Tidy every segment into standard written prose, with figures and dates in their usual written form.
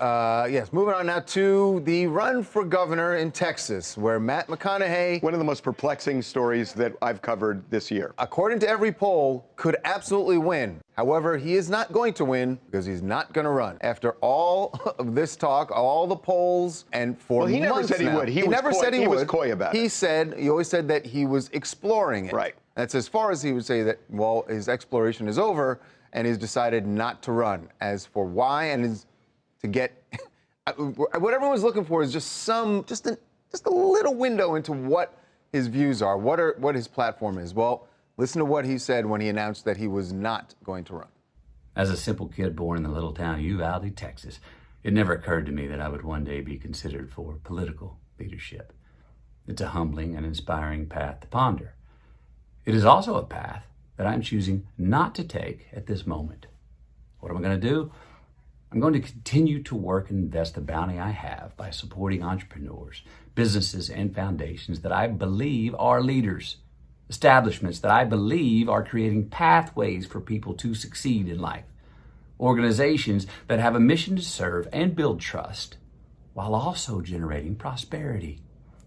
Yes, moving on now to the run for governor in Texas, where Matt McConaughey, one of the most perplexing stories that I've covered this year, according to every poll, could absolutely win. However, he is not going to win because he's not going to run. After all of this talk, all the polls, and for he never months said he now, would. He was coy about it. He always said that he was exploring it. Right. That's as far as he would say that, well, his exploration is over and he's decided not to run. As for why and to get what everyone's looking for is just a little window into what his views are, what his platform is. Well, listen to what he said when he announced that he was not going to run. As a simple kid born in the little town of Uvalde, Texas, it never occurred to me that I would one day be considered for political leadership. It's a humbling and inspiring path to ponder. It is also a path that I'm choosing not to take at this moment. What am I going to do? I'm going to continue to work and invest the bounty I have by supporting entrepreneurs, businesses, and foundations that I believe are leaders, establishments that I believe are creating pathways for people to succeed in life, organizations that have a mission to serve and build trust while also generating prosperity.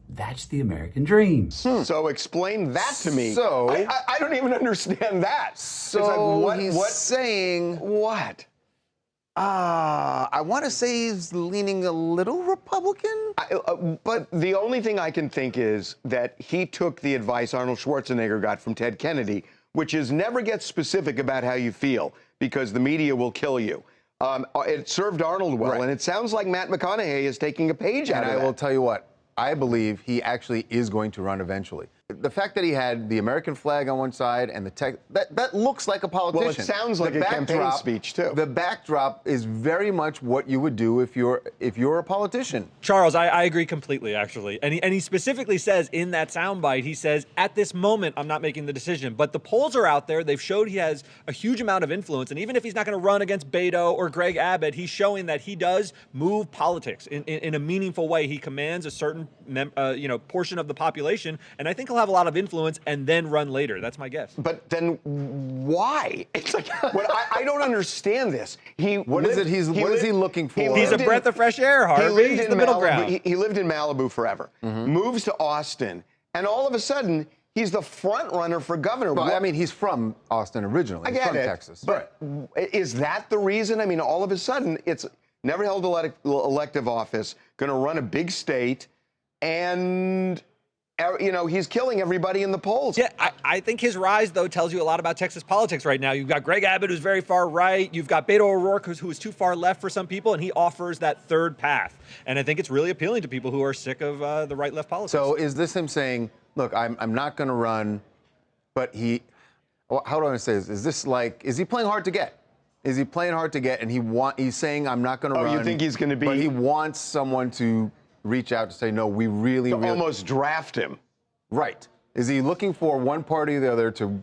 That's the American dream. So explain that to me. So I don't even understand that. So like, he's saying what? I want to say he's leaning a little Republican. But the only thing I can think is that he took the advice Arnold Schwarzenegger got from Ted Kennedy, which is never get specific about how you feel because the media will kill you. It served Arnold well, and it sounds like Matt McConaughey is taking a page out of that. And I will tell you what, I believe he actually is going to run eventually. The fact that he had the American flag on one side and the tech, that looks like a politician. Well, it sounds like a campaign speech, too. The backdrop is very much what you would do if you're a politician. Charles, I agree completely, actually. And he specifically says in that soundbite, he says, at this moment, I'm not making the decision. But the polls are out there. They've showed he has a huge amount of influence. And even if he's not going to run against Beto or Greg Abbott, he's showing that he does move politics in a meaningful way. He commands a certain portion of the population. And I think he'll have a lot of influence and then run later. That's my guess. But then why? It's like, I don't understand this. What is he looking for? He's a breath of fresh air, Harvey. He's the middle ground. He lived in Malibu forever, moves to Austin, and all of a sudden, he's the front runner for governor. Well, I mean, he's from Austin originally. He's from Texas. But is that the reason? I mean, all of a sudden, it's never held elective office, going to run a big state, and he's killing everybody in the polls. Yeah, I think his rise, though, tells you a lot about Texas politics right now. You've got Greg Abbott, who's very far right. You've got Beto O'Rourke, who is too far left for some people, and he offers that third path. And I think it's really appealing to people who are sick of the right-left politics. So is this him saying, look, I'm not going to run, but how do I say this? Is he playing hard to get? Is he playing hard to get, and he's saying, I'm not going to run. Oh, you think he's going to be? But he wants someone to reach out to say, no, we really almost draft him. Right. Is he looking for one party or the other to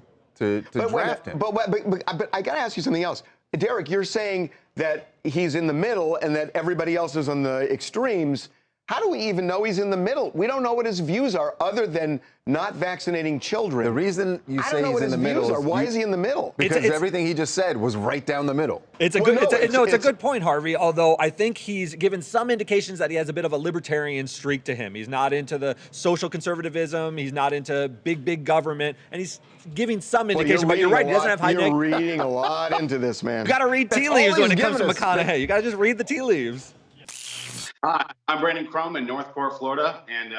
draft him? But I got to ask you something else. Derek, you're saying that he's in the middle and that everybody else is on the extremes. How do we even know he's in the middle? We don't know what his views are other than not vaccinating children. The reason you say he's in the middle is why is he in the middle? Because everything he just said was right down the middle. It's a good point, Harvey, although I think he's given some indications that he has a bit of a libertarian streak to him. He's not into the social conservatism. He's not into big government. And he's giving some indication. But you're right, he doesn't have high You're reading a lot into this, man. You got to read tea leaves when it comes to McConaughey. You got to just read the tea leaves. Hi, I'm Krum in North Core, Florida, and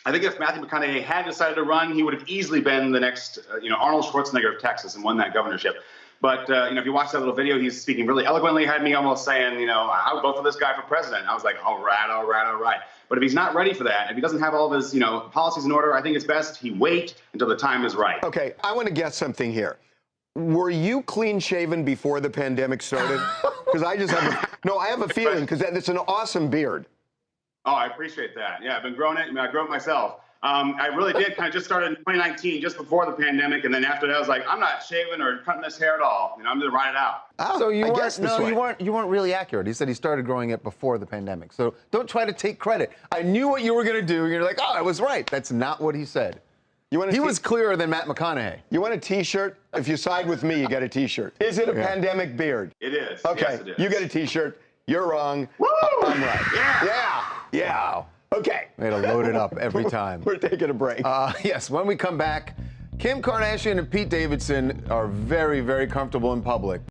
I think if Matthew McConaughey had decided to run, he would have easily been the next, Arnold Schwarzenegger of Texas and won that governorship. But, if you watch that little video, he's speaking really eloquently, had me almost saying, I would vote for this guy for president. I was like, all right. But if he's not ready for that, if he doesn't have all of his, policies in order, I think it's best he wait until the time is right. Okay, I want to guess something here. Were you clean-shaven before the pandemic started? Because I have a feeling, because it's an awesome beard. Oh, I appreciate that. Yeah, I've been growing it. I grew it myself. I really did kind of just started in 2019, just before the pandemic, and then after that, I was like, I'm not shaving or cutting this hair at all. I'm going to ride it out. Oh, so you weren't really accurate. He said he started growing it before the pandemic. So don't try to take credit. I knew what you were going to do. You're like, oh, I was right. That's not what he said. He was clearer than Matt McConaughey. You want a T-shirt? If you side with me, you get a T-shirt. Is it a pandemic beard? It is. Okay, yes, it is. You get a T-shirt. You're wrong. Woo! I'm right. Yeah. Wow. Okay. Way to load it up every time. We're taking a break. Yes, when we come back, Kim Kardashian and Pete Davidson are very, very comfortable in public.